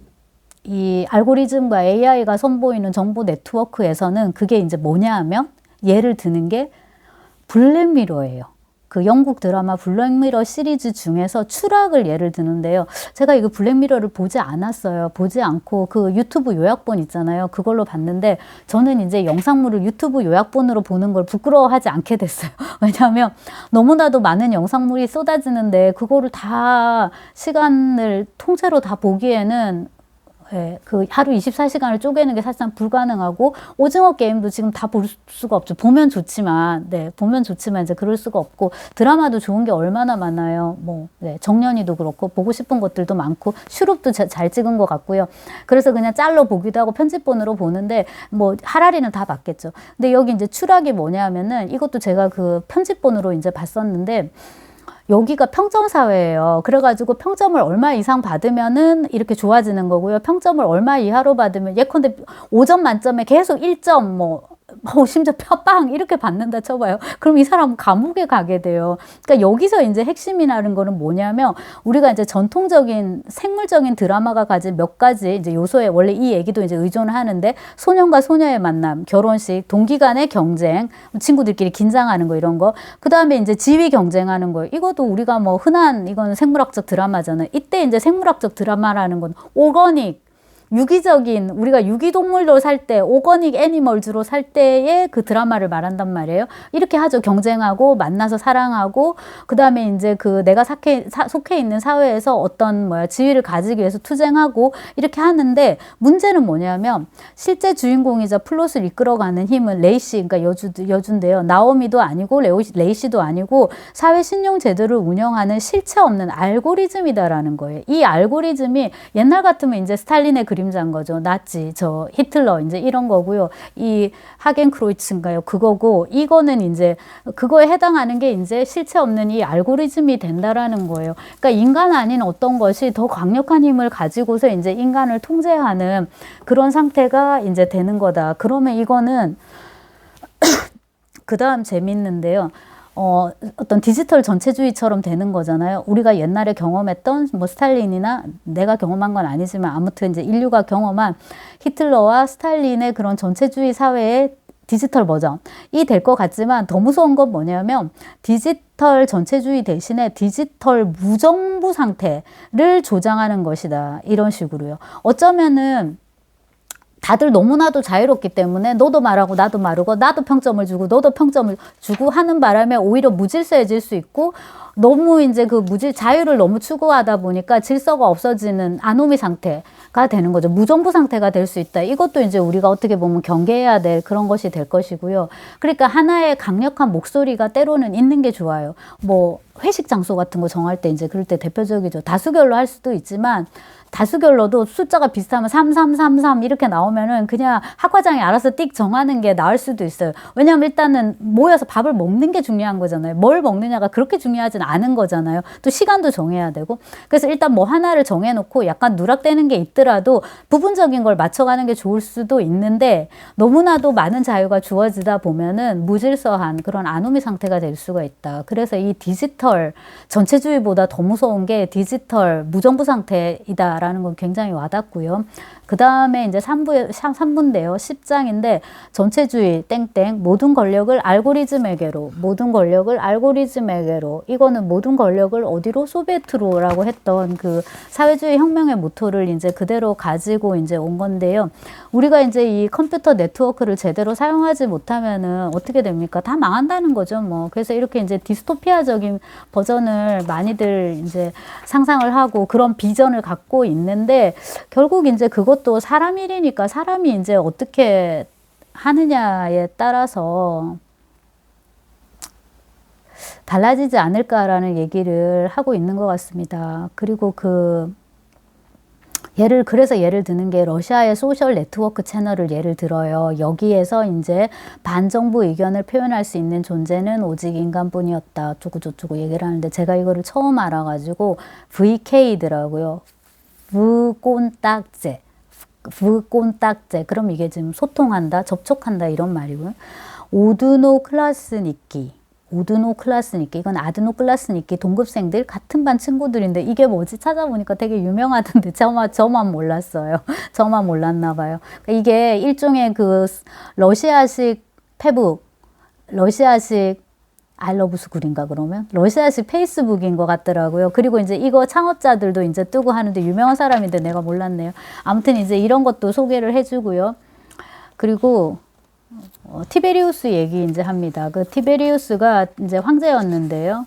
이 알고리즘과 AI가 선보이는 정보 네트워크에서는 그게 이제 뭐냐 하면 예를 드는 게 블랙미러예요. 그 영국 드라마 블랙미러 시리즈 중에서 추락을 예를 드는데요. 제가 이거 블랙미러를 보지 않았어요. 보지 않고 그 유튜브 요약본 있잖아요. 그걸로 봤는데 저는 이제 영상물을 유튜브 요약본으로 보는 걸 부끄러워하지 않게 됐어요. 왜냐하면 너무나도 많은 영상물이 쏟아지는데 그거를 다 시간을 통째로 다 보기에는 예, 그 하루 24시간을 쪼개는 게 사실상 불가능하고 오징어 게임도 지금 다 볼 수가 없죠. 보면 좋지만, 네, 보면 좋지만 이제 그럴 수가 없고 드라마도 좋은 게 얼마나 많아요. 뭐, 네, 정년이도 그렇고 보고 싶은 것들도 많고 슈룹도 잘 찍은 것 같고요. 그래서 그냥 짤로 보기도 하고 편집본으로 보는데 뭐 하라리는 다 봤겠죠. 근데 여기 이제 추락이 뭐냐면은 이것도 제가 그 편집본으로 이제 봤었는데. 여기가 평점 사회예요. 그래가지고 평점을 얼마 이상 받으면은 이렇게 좋아지는 거고요. 평점을 얼마 이하로 받으면 예컨대 5점 만점에 계속 1점 심지어 펴빵 이렇게 받는다 쳐봐요. 그럼 이 사람은 감옥에 가게 돼요. 그러니까 여기서 이제 핵심이라는 거는 뭐냐면 우리가 이제 전통적인 생물적인 드라마가 가진 몇 가지 이제 요소에 원래 이 얘기도 이제 의존을 하는데 소년과 소녀의 만남, 결혼식, 동기 간의 경쟁, 친구들끼리 긴장하는 거 이런 거. 그다음에 이제 지위 경쟁하는 거. 이것도 우리가 뭐 흔한 이건 생물학적 드라마잖아요. 이때 이제 생물학적 드라마라는 건 오거닉 유기적인 우리가 유기동물로 살 때 오거닉 애니멀즈로 살 때의 그 드라마를 말한단 말이에요. 이렇게 하죠. 경쟁하고 만나서 사랑하고 그다음에 이제 그 내가 속해 있는 사회에서 어떤 지위를 가지기 위해서 투쟁하고 이렇게 하는데 문제는 뭐냐면 실제 주인공이자 플롯을 이끌어가는 힘은 레이시 그러니까 여주인데요. 나오미도 아니고 레이시도 아니고 사회 신용 제도를 운영하는 실체 없는 알고리즘이다라는 거예요. 이 알고리즘이 옛날 같으면 이제 스탈린의 그림자인 거죠. 나치, 히틀러 이제 이런 거고요. 이 하겐크로이츠인가요? 그거고 이거는 이제 그거에 해당하는 게 이제 실체 없는 이 알고리즘이 된다라는 거예요. 그러니까 인간 아닌 어떤 것이 더 강력한 힘을 가지고서 이제 인간을 통제하는 그런 상태가 이제 되는 거다. 그러면 이거는 그 다음 재밌는데요. 어떤 디지털 전체주의처럼 되는 거잖아요. 우리가 옛날에 경험했던 뭐 스탈린이나 내가 경험한 건 아니지만 아무튼 이제 인류가 경험한 히틀러와 스탈린의 그런 전체주의 사회의 디지털 버전이 될 것 같지만 더 무서운 건 뭐냐면 디지털 전체주의 대신에 디지털 무정부 상태를 조장하는 것이다. 이런 식으로요. 어쩌면은 다들 너무나도 자유롭기 때문에 너도 말하고 나도 말하고 나도 평점을 주고 너도 평점을 주고 하는 바람에 오히려 무질서해질 수 있고 너무 이제 그 자유를 너무 추구하다 보니까 질서가 없어지는 아노미 상태가 되는 거죠. 무정부 상태가 될 수 있다. 이것도 이제 우리가 어떻게 보면 경계해야 될 그런 것이 될 것이고요. 그러니까 하나의 강력한 목소리가 때로는 있는 게 좋아요. 뭐 회식 장소 같은 거 정할 때 이제 그럴 때 대표적이죠. 다수결로 할 수도 있지만 다수결로도 숫자가 비슷하면 3333 이렇게 나오면은 그냥 학과장이 알아서 띡 정하는 게 나을 수도 있어요. 왜냐하면 일단은 모여서 밥을 먹는 게 중요한 거잖아요. 뭘 먹느냐가 그렇게 중요하진 않은 거잖아요. 또 시간도 정해야 되고. 그래서 일단 뭐 하나를 정해놓고 약간 누락되는 게 있더라도 부분적인 걸 맞춰가는 게 좋을 수도 있는데 너무나도 많은 자유가 주어지다 보면은 무질서한 그런 아노미 상태가 될 수가 있다. 그래서 이 디지털 전체주의보다 더 무서운 게 디지털 무정부 상태이다. 라는 건 굉장히 와닿고요. 그 다음에 이제 3부인데요. 10장인데 전체주의 땡땡 모든 권력을 알고리즘에게로 모든 권력을 알고리즘에게로 이거는 모든 권력을 어디로 소비에트로라고 했던 그 사회주의 혁명의 모토를 이제 그대로 가지고 이제 온 건데요. 우리가 이제 이 컴퓨터 네트워크를 제대로 사용하지 못하면은 어떻게 됩니까? 다 망한다는 거죠. 뭐 그래서 이렇게 이제 디스토피아적인 버전을 많이들 이제 상상을 하고 그런 비전을 갖고 있는데 결국 이제 그것도 사람 일이니까 사람이 이제 어떻게 하느냐에 따라서 달라지지 않을까라는 얘기를 하고 있는 것 같습니다. 그리고 그래서 예를 드는 게 러시아의 소셜 네트워크 채널을 예를 들어요. 여기에서 이제 반정부 의견을 표현할 수 있는 존재는 오직 인간뿐이었다. 어쩌고저쩌고 얘기를 하는데 제가 이거를 처음 알아가지고 VK더라고요. 브꼰딱제. 그럼 이게 지금 소통한다, 접촉한다 이런 말이고요. 오드노 클라스니키. 이건 아드노 클라스니키 동급생들 같은 반 친구들인데 이게 뭐지 찾아보니까 되게 유명하던데 저만 몰랐어요. 저만 몰랐나 봐요. 이게 일종의 그 러시아식 페북, 러시아식 아이러브스쿨인가 그러면? 러시아식 페이스북인 것 같더라고요. 그리고 이제 이거 창업자들도 이제 뜨고 하는데 유명한 사람인데 내가 몰랐네요. 아무튼 이제 이런 것도 소개를 해주고요. 그리고 티베리우스 얘기 이제 합니다. 그 티베리우스가 이제 황제였는데요.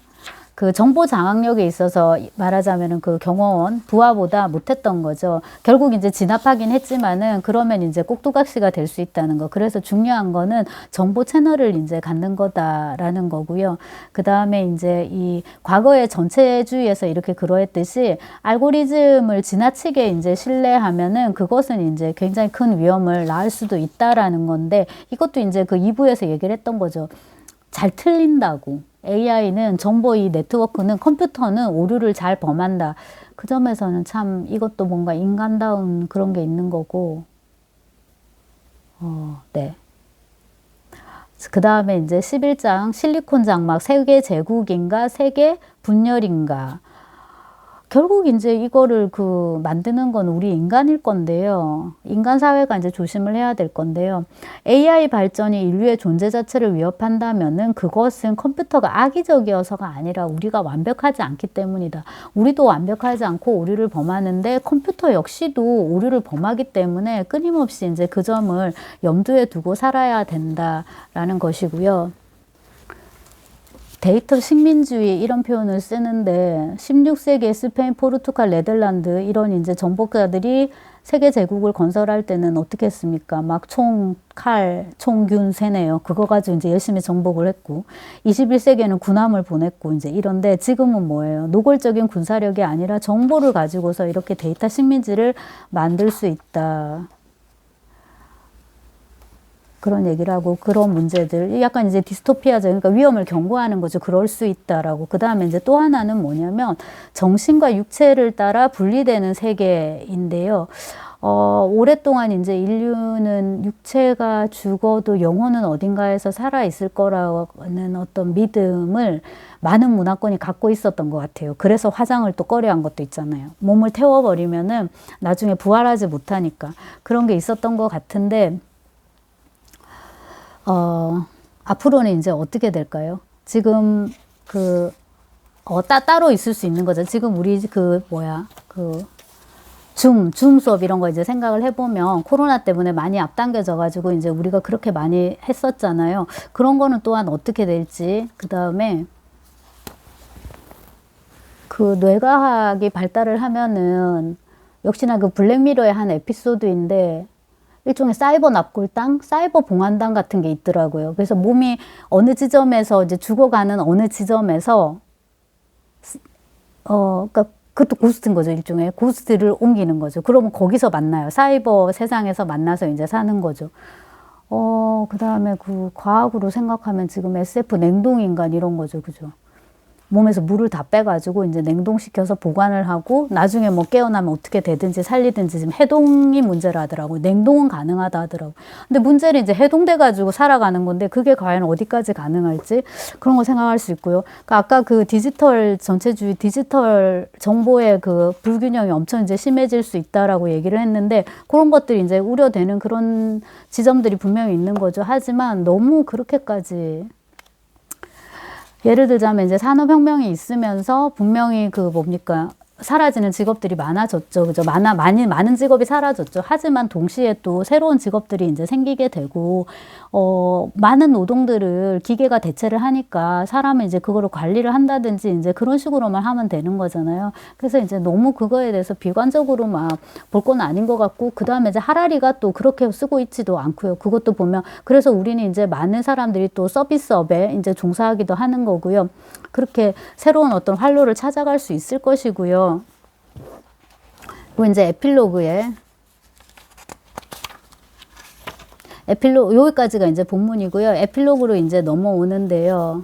그 정보 장악력에 있어서 말하자면은 그 경호원 부하보다 못했던 거죠. 결국 이제 진압하긴 했지만은 그러면 이제 꼭두각시가 될 수 있다는 거. 그래서 중요한 거는 정보 채널을 이제 갖는 거다라는 거고요. 그 다음에 이제 이 과거의 전체주의에서 이렇게 그러했듯이 알고리즘을 지나치게 이제 신뢰하면은 그것은 이제 굉장히 큰 위험을 낳을 수도 있다라는 건데 이것도 이제 그 2부에서 얘기를 했던 거죠. 잘 틀린다고. AI는 정보 이 네트워크는 컴퓨터는 오류를 잘 범한다. 그 점에서는 참 이것도 뭔가 인간다운 그런 게 있는 거고. 네. 그 다음에 이제 11장 실리콘 장막 세계 제국인가 세계 분열인가. 결국 이제 이거를 만드는 건 우리 인간일 건데요. 인간 사회가 이제 조심을 해야 될 건데요. AI 발전이 인류의 존재 자체를 위협한다면은 그것은 컴퓨터가 악의적이어서가 아니라 우리가 완벽하지 않기 때문이다. 우리도 완벽하지 않고 오류를 범하는데 컴퓨터 역시도 오류를 범하기 때문에 끊임없이 이제 그 점을 염두에 두고 살아야 된다라는 것이고요. 데이터 식민주의 이런 표현을 쓰는데 16세기에 스페인, 포르투갈, 네덜란드 이런 이제 정복자들이 세계 제국을 건설할 때는 어떻게 했습니까? 막 총, 칼, 총균 세네요. 그거 가지고 이제 열심히 정복을 했고 21세기에는 군함을 보냈고 이제 이런데 지금은 뭐예요? 노골적인 군사력이 아니라 정보를 가지고서 이렇게 데이터 식민지를 만들 수 있다. 그런 얘기를 하고 그런 문제들 약간 이제 디스토피아적 그러니까 위험을 경고하는 거죠. 그럴 수 있다라고. 그 다음에 이제 또 하나는 뭐냐면 정신과 육체를 따라 분리되는 세계인데요. 오랫동안 이제 인류는 육체가 죽어도 영혼은 어딘가에서 살아 있을 거라는 어떤 믿음을 많은 문화권이 갖고 있었던 것 같아요. 그래서 화장을 또 꺼려한 것도 있잖아요. 몸을 태워버리면은 나중에 부활하지 못하니까 그런 게 있었던 것 같은데 앞으로는 이제 어떻게 될까요? 지금 따로 있을 수 있는 거죠. 지금 우리 줌 수업 이런 거 이제 생각을 해보면 코로나 때문에 많이 앞당겨져 가지고 이제 우리가 그렇게 많이 했었잖아요. 그런 거는 또한 어떻게 될지, 그 다음에 그 뇌과학이 발달을 하면은 역시나 그 블랙미러의 한 에피소드인데 일종의 사이버 납골당, 사이버 봉환당 같은 게 있더라고요. 그래서 몸이 어느 지점에서 이제 죽어가는 어느 지점에서 그러니까 그것도 고스트인 거죠. 일종의 고스트를 옮기는 거죠. 그러면 거기서 만나요. 사이버 세상에서 만나서 이제 사는 거죠. 그 다음에 그 과학으로 생각하면 지금 SF 냉동인간 이런 거죠. 그죠? 몸에서 물을 다 빼가지고 이제 냉동시켜서 보관을 하고 나중에 뭐 깨어나면 어떻게 되든지 살리든지 지금 해동이 문제라 하더라고요. 냉동은 가능하다 하더라고요. 근데 문제는 이제 해동돼가지고 살아가는 건데 그게 과연 어디까지 가능할지 그런 거 생각할 수 있고요. 그러니까 아까 그 디지털 전체주의, 디지털 정보의 그 불균형이 엄청 이제 심해질 수 있다라고 얘기를 했는데 그런 것들이 이제 우려되는 그런 지점들이 분명히 있는 거죠. 하지만 너무 그렇게까지 예를 들자면 이제 산업혁명이 있으면서 분명히 사라지는 직업들이 많아졌죠. 그죠? 많은 직업이 사라졌죠. 하지만 동시에 또 새로운 직업들이 이제 생기게 되고, 많은 노동들을 기계가 대체를 하니까 사람은 이제 그거를 관리를 한다든지 이제 그런 식으로만 하면 되는 거잖아요. 그래서 이제 너무 그거에 대해서 비관적으로 막 볼 건 아닌 것 같고, 그 다음에 이제 하라리가 또 그렇게 쓰고 있지도 않고요. 그것도 보면, 그래서 우리는 이제 많은 사람들이 또 서비스업에 이제 종사하기도 하는 거고요. 그렇게 새로운 어떤 활로를 찾아갈 수 있을 것이고요. 그리고 이제 여기까지가 이제 본문이고요. 에필로그로 이제 넘어오는데요.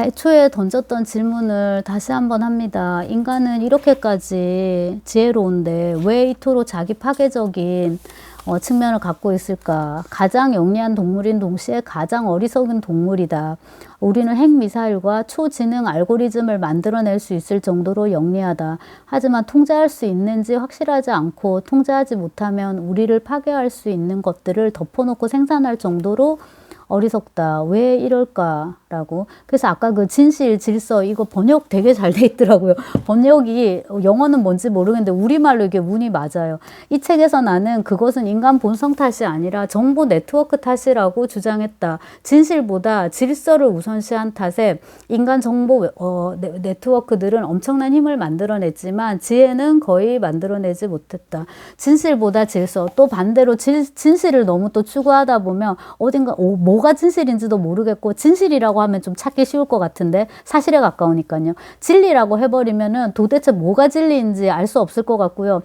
애초에 던졌던 질문을 다시 한번 합니다. 인간은 이렇게까지 지혜로운데 왜 이토록 자기 파괴적인 측면을 갖고 있을까? 가장 영리한 동물인 동시에 가장 어리석은 동물이다. 우리는 핵미사일과 초지능 알고리즘을 만들어낼 수 있을 정도로 영리하다. 하지만 통제할 수 있는지 확실하지 않고 통제하지 못하면 우리를 파괴할 수 있는 것들을 덮어놓고 생산할 정도로 어리석다. 왜 이럴까라고. 그래서 아까 그 진실, 질서 이거 번역 되게 잘 돼 있더라고요. 번역이 영어는 뭔지 모르겠는데 우리말로 이게 문이 맞아요. 이 책에서 나는 그것은 인간 본성 탓이 아니라 정보 네트워크 탓이라고 주장했다. 진실보다 질서를 우선시한 탓에 인간 정보 네트워크들은 엄청난 힘을 만들어냈지만 지혜는 거의 만들어내지 못했다. 진실보다 질서, 또 반대로 진실을 너무 또 추구하다 보면 어딘가 뭐가 진실인지도 모르겠고 진실이라고 하면 좀 찾기 쉬울 것 같은데 사실에 가까우니까요. 진리라고 해버리면은 도대체 뭐가 진리인지 알 수 없을 것 같고요.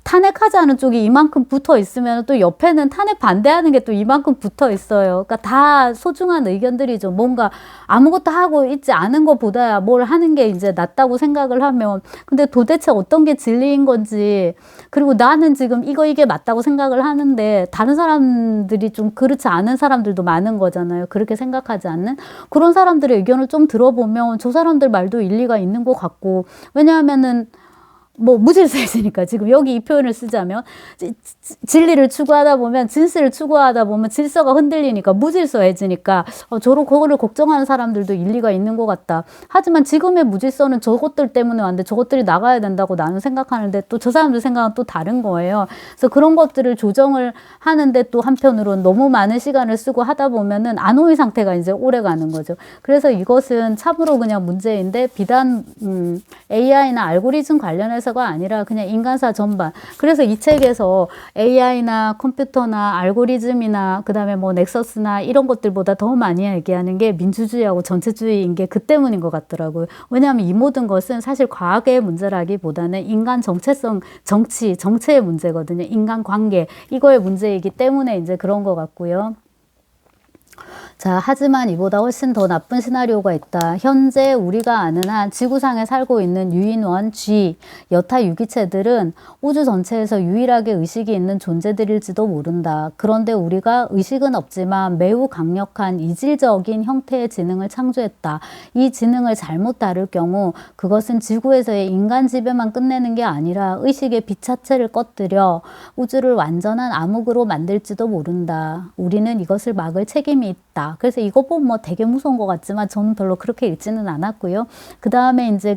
탄핵하자는 쪽이 이만큼 붙어 있으면 또 옆에는 탄핵 반대하는 게 또 이만큼 붙어 있어요. 그러니까 다 소중한 의견들이죠. 뭔가 아무것도 하고 있지 않은 것보다야 뭘 하는 게 이제 낫다고 생각을 하면 근데 도대체 어떤 게 진리인 건지 그리고 나는 지금 이게 맞다고 생각을 하는데 다른 사람들이 좀 그렇지 않은 사람들도 많은 거잖아요. 그렇게 생각하지 않는 그런 사람들의 의견을 좀 들어보면 저 사람들 말도 일리가 있는 것 같고 왜냐하면은 무질서해지니까 지금 여기 이 표현을 쓰자면 진리를 추구하다 보면 진실을 추구하다 보면 질서가 흔들리니까 무질서해지니까 그거를 걱정하는 사람들도 일리가 있는 것 같다. 하지만 지금의 무질서는 저것들 때문에 왔는데 저것들이 나가야 된다고 나는 생각하는데 또 저 사람들 생각은 또 다른 거예요. 그래서 그런 것들을 조정을 하는데 또 한편으로는 너무 많은 시간을 쓰고 하다 보면은 안호의 상태가 이제 오래 가는 거죠. 그래서 이것은 참으로 그냥 문제인데 비단 AI나 알고리즘 관련해서 가 아니라 그냥 인간사 전반. 그래서 이 책에서 AI나 컴퓨터나 알고리즘이나 그 다음에 넥서스나 이런 것들보다 더 많이 얘기하는 게 민주주의하고 전체주의인 게 그 때문인 것 같더라고요. 왜냐하면 이 모든 것은 사실 과학의 문제라기보다는 인간 정체성, 정체의 문제거든요. 인간 관계, 이거의 문제이기 때문에 이제 그런 것 같고요. 자, 하지만 이보다 훨씬 더 나쁜 시나리오가 있다. 현재 우리가 아는 한 지구상에 살고 있는 유인원, G, 여타 유기체들은 우주 전체에서 유일하게 의식이 있는 존재들일지도 모른다. 그런데 우리가 의식은 없지만 매우 강력한 이질적인 형태의 지능을 창조했다. 이 지능을 잘못 다룰 경우 그것은 지구에서의 인간 지배만 끝내는 게 아니라 의식의 빛자체를 꺼뜨려 우주를 완전한 암흑으로 만들지도 모른다. 우리는 이것을 막을 책임이 있다. 그래서 이거 보면 뭐 되게 무서운 것 같지만 저는 별로 그렇게 읽지는 않았고요. 그 다음에 이제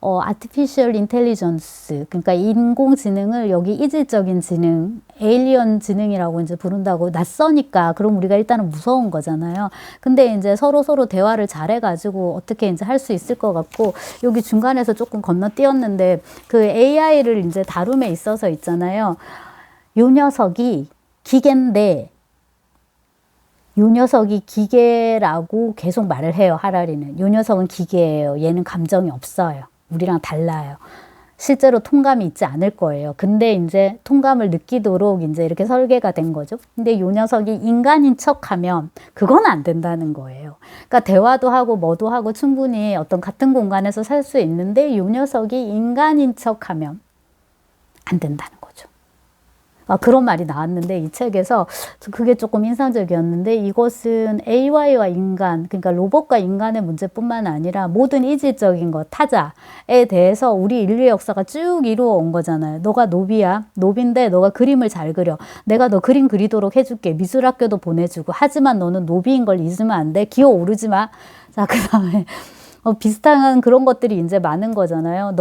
artificial intelligence, 그러니까 인공지능을 여기 이질적인 지능, 에일리언 지능이라고 이제 부른다고. 낯서니까 그럼 우리가 일단은 무서운 거잖아요. 근데 이제 서로 대화를 잘해가지고 어떻게 이제 할 수 있을 것 같고, 여기 중간에서 조금 건너뛰었는데 그 AI를 이제 다룸에 있어서 있잖아요. 요 녀석이 기계인데 요 녀석이 기계라고 계속 말을 해요. 하라리는. 요 녀석은 기계예요. 얘는 감정이 없어요. 우리랑 달라요. 실제로 통감이 있지 않을 거예요. 근데 이제 통감을 느끼도록 이제 이렇게 설계가 된 거죠. 근데 요 녀석이 인간인 척하면 그건 안 된다는 거예요. 그러니까 대화도 하고 뭐도 하고 충분히 어떤 같은 공간에서 살 수 있는데 요 녀석이 인간인 척하면 안 된다는 거죠. 그런 말이 나왔는데 이 책에서 그게 조금 인상적이었는데, 이것은 AI와 인간, 그러니까 로봇과 인간의 문제뿐만 아니라 모든 이질적인 것, 타자에 대해서 우리 인류의 역사가 쭉 이루어 온 거잖아요. 너가 노비야. 노비인데 너가 그림을 잘 그려. 내가 너 그림 그리도록 해줄게. 미술학교도 보내주고. 하지만 너는 노비인 걸 잊으면 안 돼. 기어오르지 마. 자, 그 다음에 비슷한 그런 것들이 이제 많은 거잖아요.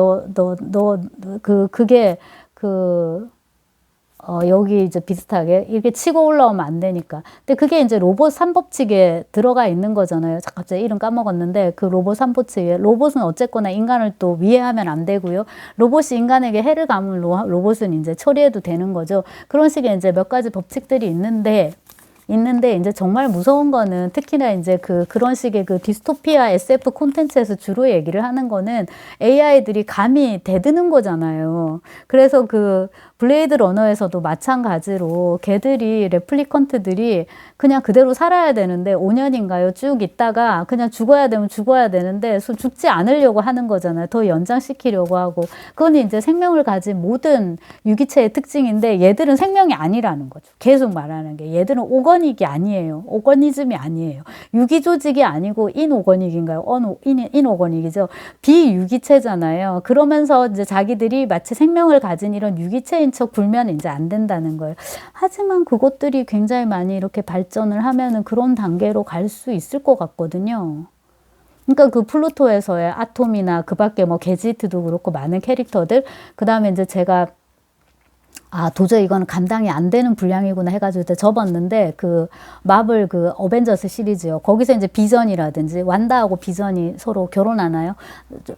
여기 이제 비슷하게 이렇게 치고 올라오면 안 되니까. 근데 그게 이제 로봇 3법칙에 들어가 있는 거잖아요. 갑자기 이름 까먹었는데 그 로봇 3법칙에 로봇은 어쨌거나 인간을 또 위해하면 안 되고요. 로봇이 인간에게 해를 가면 로봇은 이제 처리해도 되는 거죠. 그런 식의 이제 몇 가지 법칙들이 있는데 이제 정말 무서운 거는 특히나 이제 그런 식의 디스토피아 SF 콘텐츠에서 주로 얘기를 하는 거는 AI들이 감히 대드는 거잖아요. 그래서 블레이드 러너에서도 마찬가지로 걔들이 레플리컨트들이 그냥 그대로 살아야 되는데 5년인가요? 쭉 있다가 그냥 죽어야 되면 죽어야 되는데 죽지 않으려고 하는 거잖아요. 더 연장시키려고 하고. 그건 이제 생명을 가진 모든 유기체의 특징인데 얘들은 생명이 아니라는 거죠. 계속 말하는 게. 얘들은 오거닉이 아니에요. 오거니즘이 아니에요. 유기조직이 아니고 인오거닉인가요? 인오거닉이죠. 비유기체잖아요. 그러면서 이제 자기들이 마치 생명을 가진 이런 유기체인 척 굴면 이제 안 된다는 거예요. 하지만 그것들이 굉장히 많이 이렇게 발전을 하면은 그런 단계로 갈 수 있을 것 같거든요. 그러니까 플루토에서의 아톰이나 그 밖에 게지트도 그렇고 많은 캐릭터들, 그 다음에 이제 제가 도저히 이건 감당이 안 되는 분량이구나 해가지고 접었는데, 마블 어벤져스 시리즈요. 거기서 이제 비전이라든지, 완다하고 비전이 서로 결혼하나요?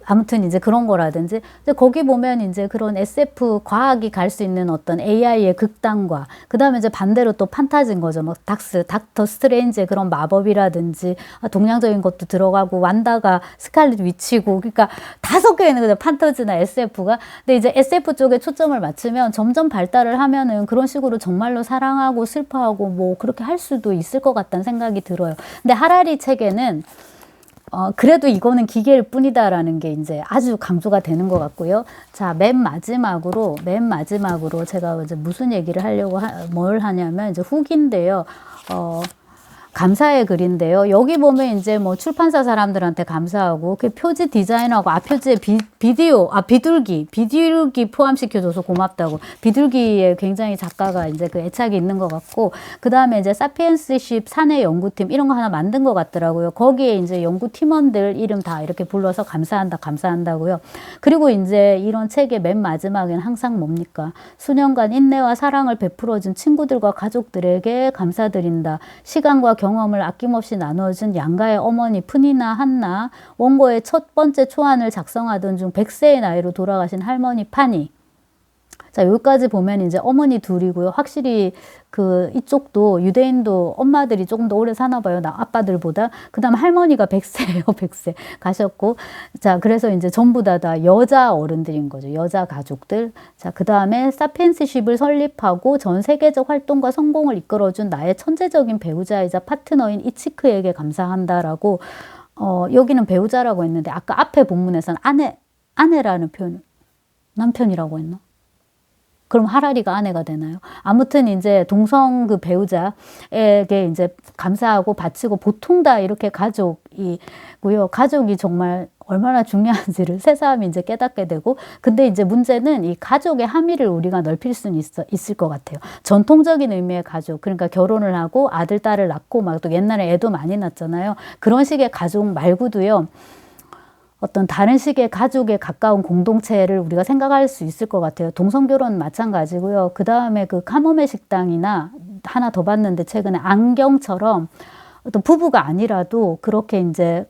아무튼 이제 그런 거라든지, 거기 보면 이제 그런 SF 과학이 갈 수 있는 어떤 AI의 극단과, 그 다음에 이제 반대로 또 판타지인 거죠. 닥터 스트레인지의 그런 마법이라든지, 동양적인 것도 들어가고, 완다가 스칼렛 위치고, 그러니까 다 섞여 있는 거죠. 판타지나 SF가. 근데 이제 SF 쪽에 초점을 맞추면 점점 발달을 하면은 그런 식으로 정말로 사랑하고 슬퍼하고 그렇게 할 수도 있을 것 같다는 생각이 들어요. 근데 하라리 책에는 그래도 이거는 기계일 뿐이다라는 게 이제 아주 강조가 되는 것 같고요. 자, 맨 마지막으로 제가 이제 무슨 얘기를 하려고 뭘 하냐면 이제 후기인데요. 감사의 글인데요. 여기 보면 이제 출판사 사람들한테 감사하고, 표지 디자인하고 앞표지에 비둘기 포함시켜줘서 고맙다고. 비둘기에 굉장히 작가가 이제 애착이 있는 것 같고, 그 다음에 이제 사피엔스십 사내 연구팀 이런 거 하나 만든 것 같더라고요. 거기에 이제 연구팀원들 이름 다 이렇게 불러서 감사한다고요. 그리고 이제 이런 책의 맨 마지막엔 항상 뭡니까? 수년간 인내와 사랑을 베풀어준 친구들과 가족들에게 감사드린다. 시간과 경험을 아낌없이 나누어준 양가의 어머니 푸니나 한나, 원고의 첫 번째 초안을 작성하던 중 100세의 나이로 돌아가신 할머니 파니, 자, 여기까지 보면 이제 어머니 둘이고요. 확실히 그 이쪽도 유대인도 엄마들이 조금 더 오래 사나 봐요. 아빠들보다. 그 다음 할머니가 100세예요. 100세 가셨고. 자, 그래서 이제 전부 다 여자 어른들인 거죠. 여자 가족들. 자, 그 다음에 사피엔스십을 설립하고 전 세계적 활동과 성공을 이끌어준 나의 천재적인 배우자이자 파트너인 이치크에게 감사한다라고 여기는 배우자라고 했는데 아까 앞에 본문에서는 아내라는 표현, 남편이라고 했나? 그럼 하라리가 아내가 되나요? 아무튼 이제 동성 그 배우자에게 이제 감사하고 바치고 보통 다 이렇게 가족이고요. 가족이 정말 얼마나 중요한지를 새삼 이제 깨닫게 되고, 근데 이제 문제는 이 가족의 함의를 우리가 넓힐 수는 있을 것 같아요. 전통적인 의미의 가족, 그러니까 결혼을 하고 아들, 딸을 낳고 막 또 옛날에 애도 많이 낳잖아요. 그런 식의 가족 말고도요. 어떤 다른 식의 가족에 가까운 공동체를 우리가 생각할 수 있을 것 같아요. 동성결혼 마찬가지고요. 그 다음에 그 카모메 식당이나 하나 더 봤는데 최근에 안경처럼 어떤 부부가 아니라도 그렇게 이제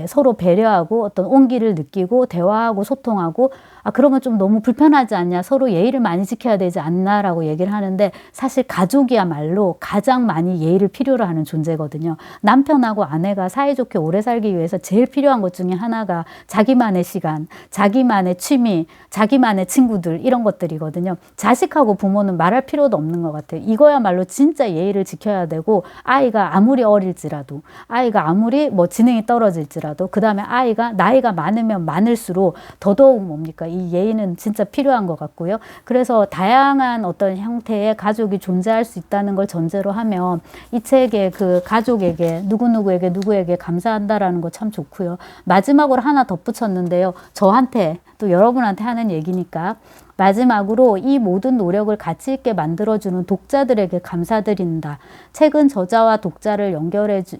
서로 배려하고 어떤 온기를 느끼고 대화하고 소통하고 그러면 좀 너무 불편하지 않냐, 서로 예의를 많이 지켜야 되지 않나라고 얘기를 하는데 사실 가족이야말로 가장 많이 예의를 필요로 하는 존재거든요. 남편하고 아내가 사이좋게 오래 살기 위해서 제일 필요한 것 중에 하나가 자기만의 시간, 자기만의 취미, 자기만의 친구들 이런 것들이거든요. 자식하고 부모는 말할 필요도 없는 것 같아요. 이거야말로 진짜 예의를 지켜야 되고 아이가 아무리 어릴지라도 아이가 아무리 뭐 지능이 떨어질지라도 그 다음에 아이가 나이가 많으면 많을수록 더더욱 뭡니까? 이 예의는 진짜 필요한 것 같고요. 그래서 다양한 어떤 형태의 가족이 존재할 수 있다는 걸 전제로 하면 이 책에 그 가족에게 누구에게 감사한다라는 거 참 좋고요. 마지막으로 하나 덧붙였는데요. 저한테 또 여러분한테 하는 얘기니까 마지막으로 이 모든 노력을 가치 있게 만들어주는 독자들에게 감사드린다. 책은 저자와 독자를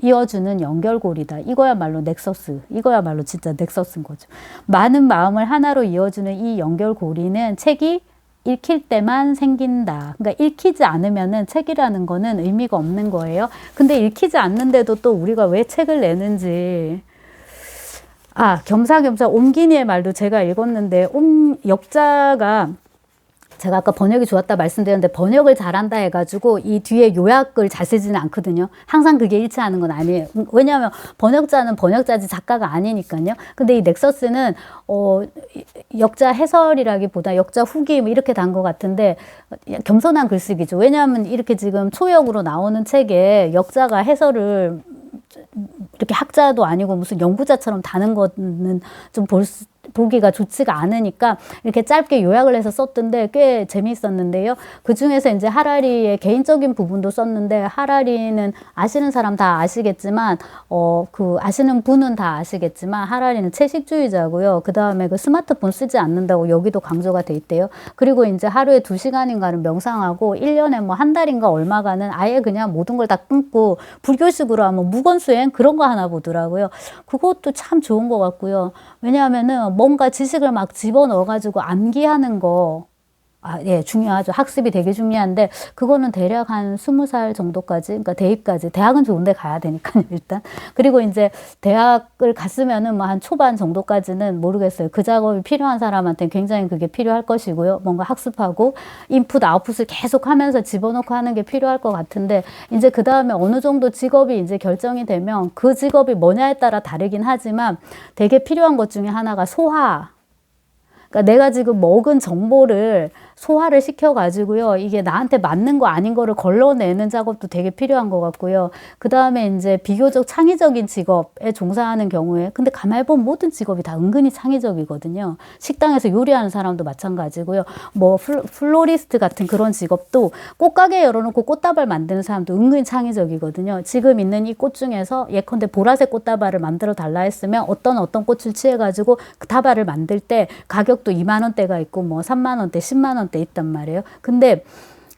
이어주는 연결고리다. 이거야말로 넥서스. 이거야말로 진짜 넥서스인 거죠. 많은 마음을 하나로 이어주는 이 연결고리는 책이 읽힐 때만 생긴다. 그러니까 읽히지 않으면은 책이라는 거는 의미가 없는 거예요. 근데 읽히지 않는데도 또 우리가 왜 책을 내는지. 겸사겸사 옴기니의 말도 제가 읽었는데 역자가 제가 아까 번역이 좋았다 말씀드렸는데 번역을 잘한다 해가지고 이 뒤에 요약을 잘 쓰지는 않거든요. 항상 그게 일치하는 건 아니에요. 왜냐하면 번역자는 번역자지 작가가 아니니까요. 근데 이 넥서스는 역자 해설이라기보다 역자 후기 이렇게 단 것 같은데 겸손한 글쓰기죠. 왜냐하면 이렇게 지금 초역으로 나오는 책에 역자가 해설을 이렇게 학자도 아니고 무슨 연구자처럼 다는 거는 좀 보기가 좋지가 않으니까 이렇게 짧게 요약을 해서 썼던데 꽤 재미있었는데요. 그 중에서 이제 하라리의 개인적인 부분도 썼는데 하라리는 아시는 사람 다 아시겠지만 아시는 분은 다 아시겠지만 하라리는 채식주의자고요. 그 다음에 그 스마트폰 쓰지 않는다고 여기도 강조가 돼 있대요. 그리고 이제 하루에 2시간인가는 명상하고 1년에 뭐 한 달인가 얼마간은 아예 그냥 모든 걸 다 끊고 불교식으로 하면 무건수행 그런 거 하나 보더라고요. 그것도 참 좋은 것 같고요. 왜냐하면은 뭔가 지식을 막 집어넣어가지고 암기하는 거, 예, 중요하죠. 학습이 되게 중요한데, 그거는 대략 한 20살 정도까지, 그러니까 대입까지, 대학은 좋은데 가야 되니까요, 일단. 그리고 이제 대학을 갔으면은 뭐 한 초반 정도까지는 모르겠어요. 그 작업이 필요한 사람한테는 굉장히 그게 필요할 것이고요. 뭔가 학습하고, 인풋, 아웃풋을 계속 하면서 집어넣고 하는 게 필요할 것 같은데, 이제 그 다음에 어느 정도 직업이 이제 결정이 되면 그 직업이 뭐냐에 따라 다르긴 하지만 되게 필요한 것 중에 하나가 소화. 그러니까 내가 지금 먹은 정보를 소화를 시켜가지고요. 이게 나한테 맞는 거 아닌 거를 걸러내는 작업도 되게 필요한 것 같고요. 그 다음에 이제 비교적 창의적인 직업에 종사하는 경우에, 근데 가만히 보면 모든 직업이 다 은근히 창의적이거든요. 식당에서 요리하는 사람도 마찬가지고요. 뭐 플로리스트 같은 그런 직업도 꽃가게 열어놓고 꽃다발 만드는 사람도 은근히 창의적이거든요. 지금 있는 이 꽃 중에서 예컨대 보라색 꽃다발을 만들어 달라 했으면 어떤 꽃을 취해가지고 그 다발을 만들 때 가격도 2만 원대가 있고 뭐 3만 원대, 10만 원대 있단 말이에요. 근데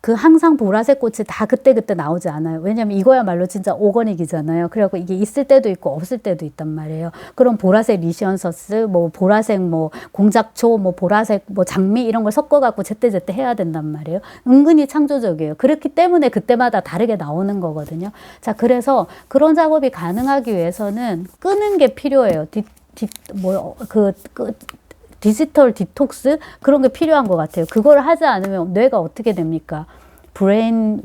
그 항상 보라색 꽃이 다 그때그때 나오지 않아요. 왜냐면 이거야말로 진짜 오거닉이잖아요. 그래갖고 이게 있을 때도 있고 없을 때도 있단 말이에요. 그럼 보라색 리시언서스, 뭐 보라색 뭐 공작초, 뭐 보라색 뭐 장미 이런 걸 섞어갖고 제때제때 해야 된단 말이에요. 은근히 창조적이에요. 그렇기 때문에 그때마다 다르게 나오는 거거든요. 자, 그래서 그런 작업이 가능하기 위해서는 끄는 게 필요해요. 디지털 디톡스 그런 게 필요한 것 같아요. 그걸 하지 않으면 뇌가 어떻게 됩니까? 브레인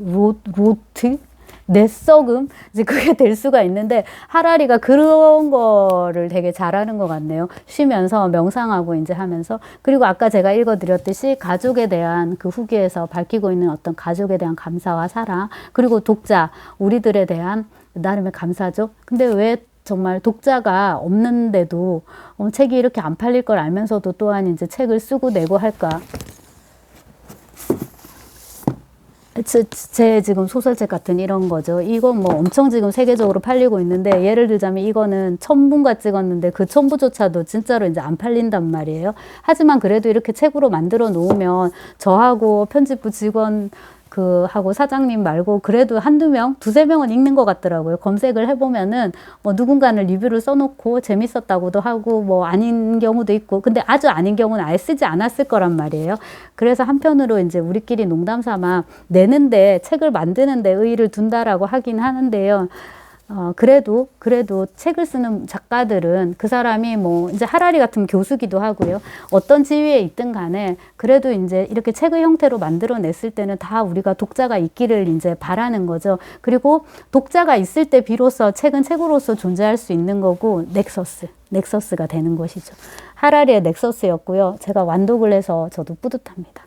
로트? 뇌썩음? 이제 그게 될 수가 있는데 하라리가 그런 거를 되게 잘하는 것 같네요. 쉬면서 명상하고 이제 하면서. 그리고 아까 제가 읽어드렸듯이 가족에 대한 그 후기에서 밝히고 있는 어떤 가족에 대한 감사와 사랑, 그리고 독자, 우리들에 대한 나름의 감사죠. 근데 왜 정말 독자가 없는데도 책이 이렇게 안 팔릴 걸 알면서도 또한 이제 책을 쓰고 내고 할까? 제 지금 소설책 같은 이런 거죠. 이건 뭐 엄청 지금 세계적으로 팔리고 있는데, 예를 들자면 이거는 1000부가 찍었는데 그 1000부조차도 진짜로 이제 안 팔린단 말이에요. 하지만 그래도 이렇게 책으로 만들어 놓으면 저하고 편집부 직원 하고 사장님 말고 그래도 한두 명, 두세 명은 읽는 것 같더라고요. 검색을 해보면은 뭐 누군가는 리뷰를 써놓고 재밌었다고도 하고 뭐 아닌 경우도 있고, 근데 아주 아닌 경우는 아예 쓰지 않았을 거란 말이에요. 그래서 한편으로 이제 우리끼리 농담 삼아 내는데, 책을 만드는데 의의를 둔다라고 하긴 하는데요. 그래도 책을 쓰는 작가들은 그 사람이 뭐 이제 하라리 같은 교수기도 하고요. 어떤 지위에 있든 간에 그래도 이제 이렇게 책의 형태로 만들어냈을 때는 다 우리가 독자가 있기를 이제 바라는 거죠. 그리고 독자가 있을 때 비로소 책은 책으로서 존재할 수 있는 거고, 넥서스가 되는 것이죠. 하라리의 넥서스였고요. 제가 완독을 해서 저도 뿌듯합니다.